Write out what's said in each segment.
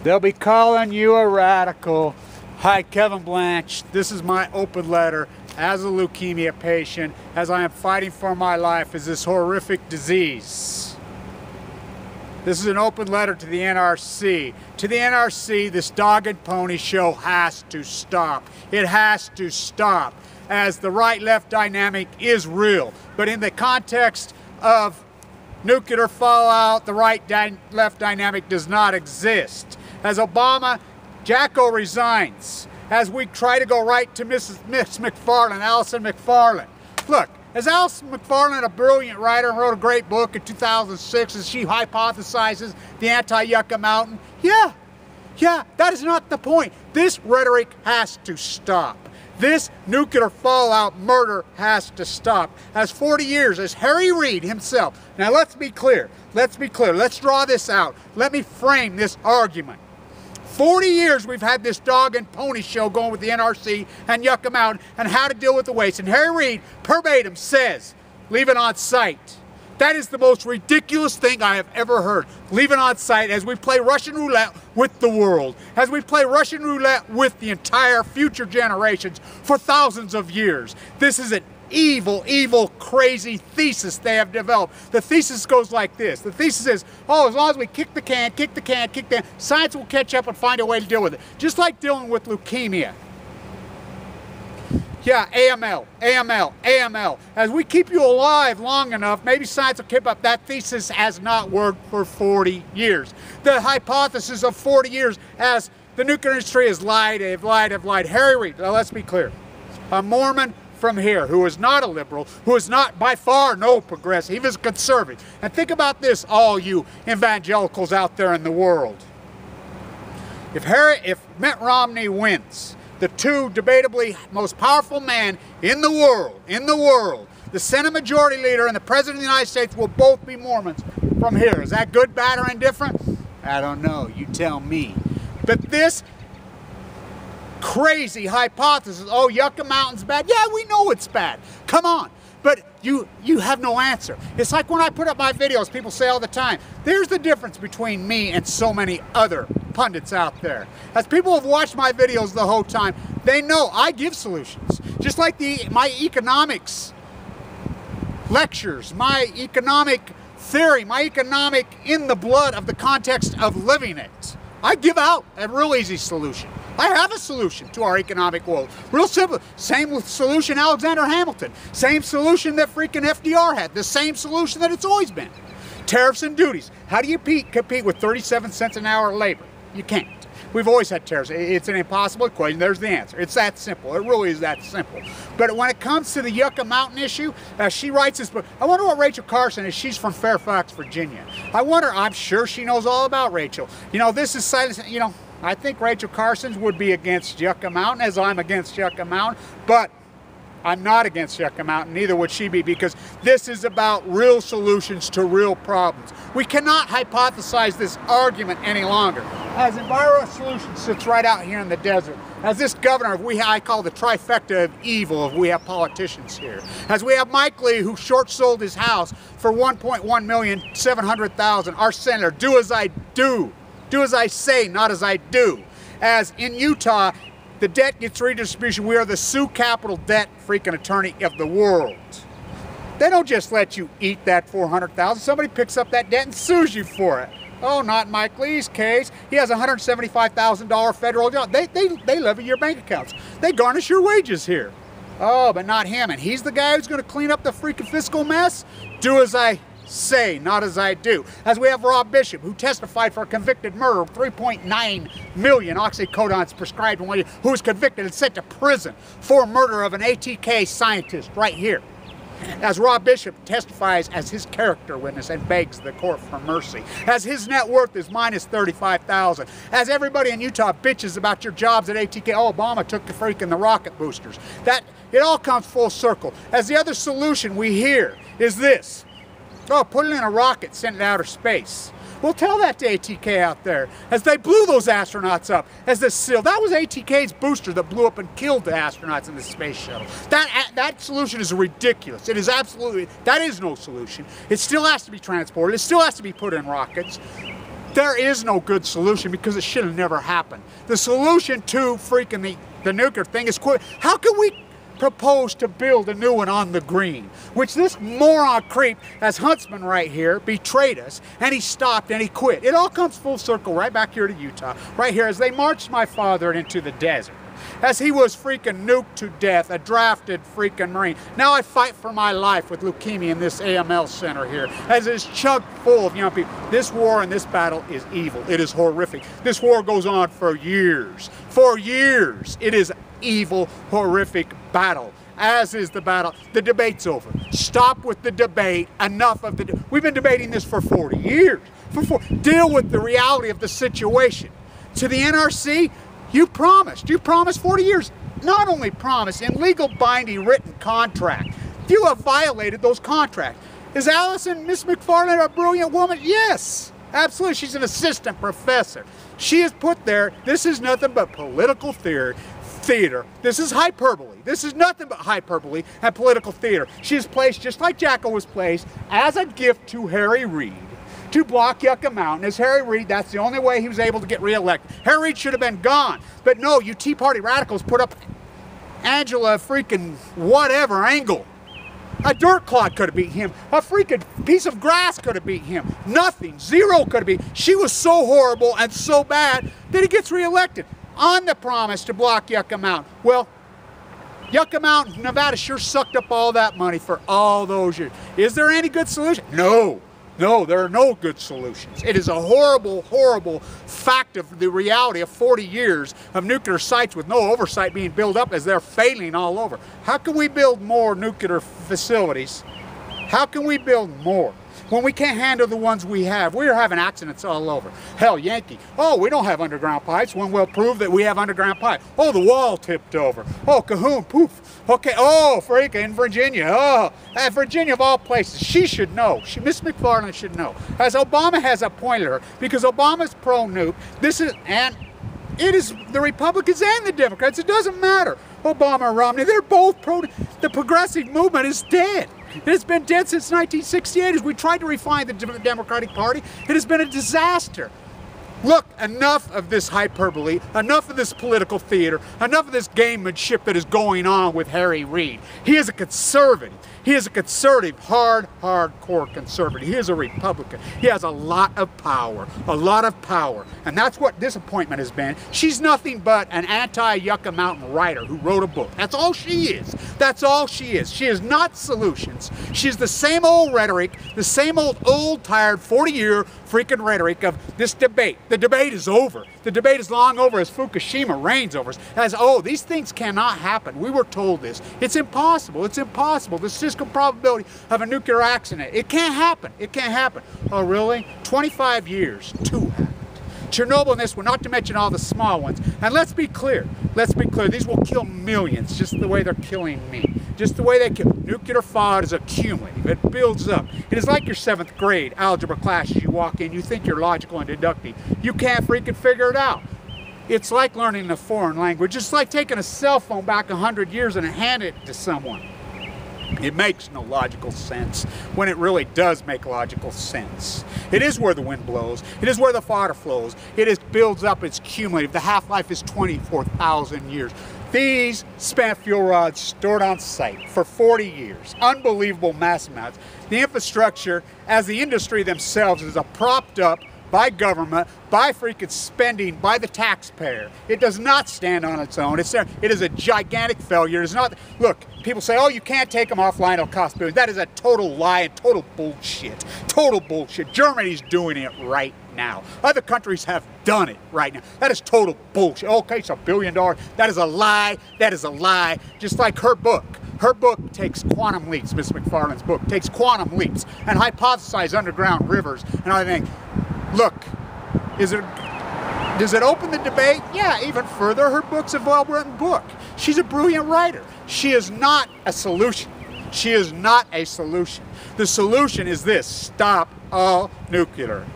They'll be calling you a radical. Hi, Kevin Blanch. This is my open letter as a leukemia patient, as I am fighting for my life as this horrific disease. This is an open letter to the N.R.C. To the N.R.C., this dog and pony show has to stop. It has to stop, as the right-left dynamic is real. But in the context of nuclear fallout, the right-left dynamic does not exist. As Obama, Jacko resigns. As we try to go right to Miss McFarland, Allison McFarland. Look, is Allison McFarland a brilliant writer and wrote a great book in 2006 as she hypothesizes the anti-Yucca Mountain? Yeah, that is not the point. This rhetoric has to stop. This nuclear fallout murder has to stop. As 40 years, as Harry Reid himself. Now let's be clear, let's draw this out. Let me frame this argument. 40 years we've had this dog and pony show going with the N.R.C. and Yucca Mountain and how to deal with the waste. And Harry Reid, verbatim, says, leave it on site. That is the most ridiculous thing I have ever heard. Leave it on site as we play Russian roulette with the world. As we play Russian roulette with the entire future generations for thousands of years. This is an evil, evil, crazy thesis they have developed. The thesis goes like this. The thesis is, oh, as long as we kick the can, science will catch up and find a way to deal with it. Just like dealing with leukemia. Yeah, AML. As we keep you alive long enough, maybe science will keep up. That thesis has not worked for 40 years. The hypothesis of 40 years as the nuclear industry has lied, they've lied. Harry Reid, now let's be clear. A Mormon from here, who is not a liberal, who is not by far no progressive, he is conservative. And think about this, all you evangelicals out there in the world. If Mitt Romney wins, the two debatably most powerful men in the world, the Senate Majority Leader and the President of the United States will both be Mormons from here. Is that good, bad, or indifferent? I don't know, you tell me. But this crazy hypothesis, oh, Yucca Mountain's bad. Yeah, we know it's bad. Come on. But you have no answer. It's like when I put up my videos, people say all the time, there's the difference between me and so many other pundits out there. As people have watched my videos the whole time, they know I give solutions. Just like my economics lectures, my economic theory, my economic in the blood of the context of living it. I give out a real easy solution. I have a solution to our economic woes. Real simple. Same solution Alexander Hamilton. Same solution that freaking FDR had. The same solution that it's always been. Tariffs and duties. How do you compete with 37 cents an hour labor? You can't. We've always had tariffs. It's an impossible equation. There's the answer. It's that simple. It really is that simple. But when it comes to the Yucca Mountain issue, she writes this book. I wonder what Rachel Carson is. She's from Fairfax, Virginia. I wonder, I'm sure she knows all about Rachel. You know, this is silence, you know, I think Rachel Carson would be against Yucca Mountain, as I'm against Yucca Mountain, but I'm not against Yucca Mountain, neither would she be, because this is about real solutions to real problems. We cannot hypothesize this argument any longer. As Enviro Solutions sits right out here in the desert, as this governor of I call the trifecta of evil if we have politicians here, as we have Mike Lee, who short sold his house for $1,700,000, our senator, do as I do. Do as I say, not as I do. As in Utah, the debt gets redistribution. We are the sue capital debt freaking attorney of the world. They don't just let you eat that $400,000. Somebody picks up that debt and sues you for it. Oh, not Mike Lee's case. He has a $175,000 federal job. They levy your bank accounts. They garnish your wages here. Oh, but not him. And he's the guy who's going to clean up the freaking fiscal mess? Do as I say, not as I do. As we have Rob Bishop, who testified for a convicted murder of 3.9 million oxycodons prescribed, who was convicted and sent to prison for murder of an ATK scientist right here. As Rob Bishop testifies as his character witness and begs the court for mercy. As his net worth is minus $35,000. As everybody in Utah bitches about your jobs at ATK. Oh, Obama took the freaking the rocket boosters. That, it all comes full circle. As the other solution we hear is this. Oh, put it in a rocket, send it to outer space. Well, tell that to ATK out there. As they blew those astronauts up, as the SEAL, that was ATK's booster that blew up and killed the astronauts in the space shuttle. That solution is ridiculous. It is absolutely, that is no solution. It still has to be transported. It still has to be put in rockets. There is no good solution because it should have never happened. The solution to freaking the nuclear thing is quit. How can we propose to build a new one on the green? Which this moron creep, as Huntsman right here, betrayed us, and he stopped and he quit. It all comes full circle right back here to Utah, right here as they marched my father into the desert. As he was freaking nuked to death, a drafted freaking Marine. Now I fight for my life with leukemia in this AML center here, as it is chock full of young people. This war and this battle is evil. It is horrific. This war goes on for years. For years. It is evil, horrific battle. As is the battle. The debate's over. Stop with the debate. Enough of the we've been debating this for 40 years. Deal with the reality of the situation. To the N.R.C., you promised 40 years, not only promised, in legal binding written contract. You have violated those contracts. Is Allison, Miss McFarland, a brilliant woman? Yes, absolutely. She's an assistant professor. She is put there. This is nothing but political theater. This is hyperbole. This is nothing but hyperbole and political theater. She is placed, just like Jacko was placed, as a gift to Harry Reid, to block Yucca Mountain. As Harry Reid, that's the only way he was able to get reelected. Harry Reid should have been gone. But no, you Tea Party radicals put up Angela freaking whatever Angle. A dirt clod could have beat him. A freaking piece of grass could have beat him. Nothing. Zero could have beat. She was so horrible and so bad that he gets reelected on the promise to block Yucca Mountain. Well, Yucca Mountain, Nevada sure sucked up all that money for all those years. Is there any good solution? No. No, there are no good solutions. It is a horrible, horrible fact of the reality of 40 years of nuclear sites with no oversight being built up as they're failing all over. How can we build more nuclear facilities? How can we build more when we can't handle the ones we have? We're having accidents all over. Hell, Yankee. Oh, we don't have underground pipes. When we'll prove that we have underground pipe. Oh, the wall tipped over. Oh, Cahoon, poof. Okay, oh, freaking Virginia. Oh, Virginia of all places. She should know. Miss McFarland should know. As Obama has appointed her, because Obama's pro-nuke, and it is the Republicans and the Democrats. It doesn't matter. Obama and Romney, they're both pro. The progressive movement is dead. It has been dead since 1968 as we tried to refine the Democratic Party. It has been a disaster. Look, enough of this hyperbole, enough of this political theater, enough of this gamemanship that is going on with Harry Reid. He is a conservative. He is a conservative, hardcore conservative. He is a Republican. He has a lot of power, and that's what this appointment has been. She's nothing but an anti-Yucca Mountain writer who wrote a book. That's all she is. That's all she is. She is not solutions. She's the same old rhetoric, the same old tired 40-year freaking rhetoric of this debate. The debate is over. The debate is long over as Fukushima reigns over us. As, oh, these things cannot happen. We were told this. It's impossible. It's impossible. The statistical probability of a nuclear accident. It can't happen. It can't happen. Oh, really? 25 years. 2 happened. Chernobyl and this one, not to mention all the small ones. And let's be clear. Let's be clear. These will kill millions just the way they're killing me. Just the way they kill. Nuclear fallout is accumulative. It builds up. It is like your 7th grade algebra class. As you walk in, you think you're logical and deductive. You can't freaking figure it out. It's like learning a foreign language. It's like taking a cell phone back 100 years and handing it to someone. It makes no logical sense when it really does make logical sense. It is where the wind blows. It is where the water flows. It builds up. It's cumulative. The half-life is 24,000 years. These spent fuel rods stored on site for 40 years. Unbelievable mass amounts. The infrastructure, as the industry themselves, is propped up by government, by freaking spending, by the taxpayer. It does not stand on its own. It is a gigantic failure. It's not. Look, people say, oh, you can't take them offline, it'll cost billions. That is a total lie and total bullshit. Total bullshit. Germany's doing it right now. Other countries have done it right now. That is total bullshit. Okay, it's $1 billion. That is a lie. That is a lie. Just like her book. Her book takes quantum leaps, Miss McFarland's book, takes quantum leaps and hypothesizes underground rivers and everything. Look, does it open the debate? Yeah, even further. Her book's a well-written book. She's a brilliant writer. She is not a solution. She is not a solution. The solution is this: stop all nuclear.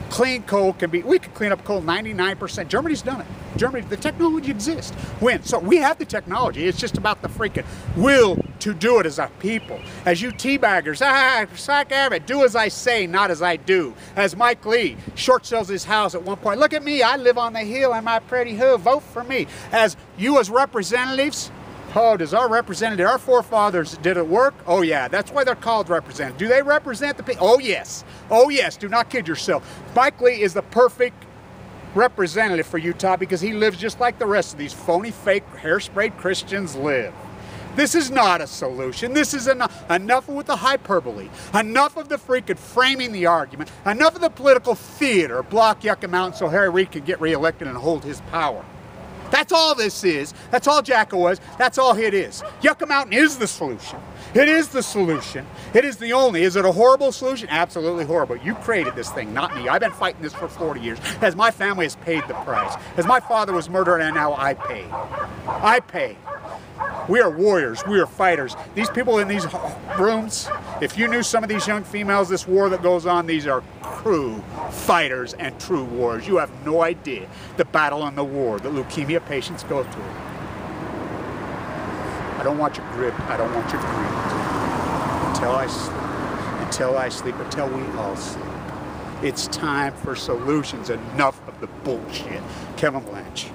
Clean coal can be, we can clean up coal 99%. Germany's done it. Germany, the technology exists. When? So we have the technology. It's just about the freaking will to do it as a people. As you teabaggers, do as I say, not as I do. As Mike Lee short sells his house at one point. Look at me, I live on the hill and my pretty hood, vote for me. As you as representatives, oh, does our representative, our forefathers, did it work? Oh yeah, that's why they're called representatives. Do they represent the people? Oh yes. Oh yes, do not kid yourself. Mike Lee is the perfect representative for Utah because he lives just like the rest of these phony, fake, hairsprayed Christians live. This is not a solution. This is enough with the hyperbole. Enough of the freaking framing the argument. Enough of the political theater. Block Yucca Mountain so Harry Reid can get reelected and hold his power. That's all this is. That's all Jacko was. That's all it is. Yucca Mountain is the solution. It is the solution. It is the only. Is it a horrible solution? Absolutely horrible. You created this thing, not me. I've been fighting this for 40 years. As my family has paid the price. As my father was murdered and now I pay. I pay. We are warriors. We are fighters. These people in these rooms, if you knew some of these young females, this war that goes on, these are true fighters and true warriors. You have no idea the battle and the war that leukemia patients go through. I don't want you gripped. I don't want you gripped. Until I sleep. Until I sleep. Until we all sleep. It's time for solutions. Enough of the bullshit. Kevin Blanch.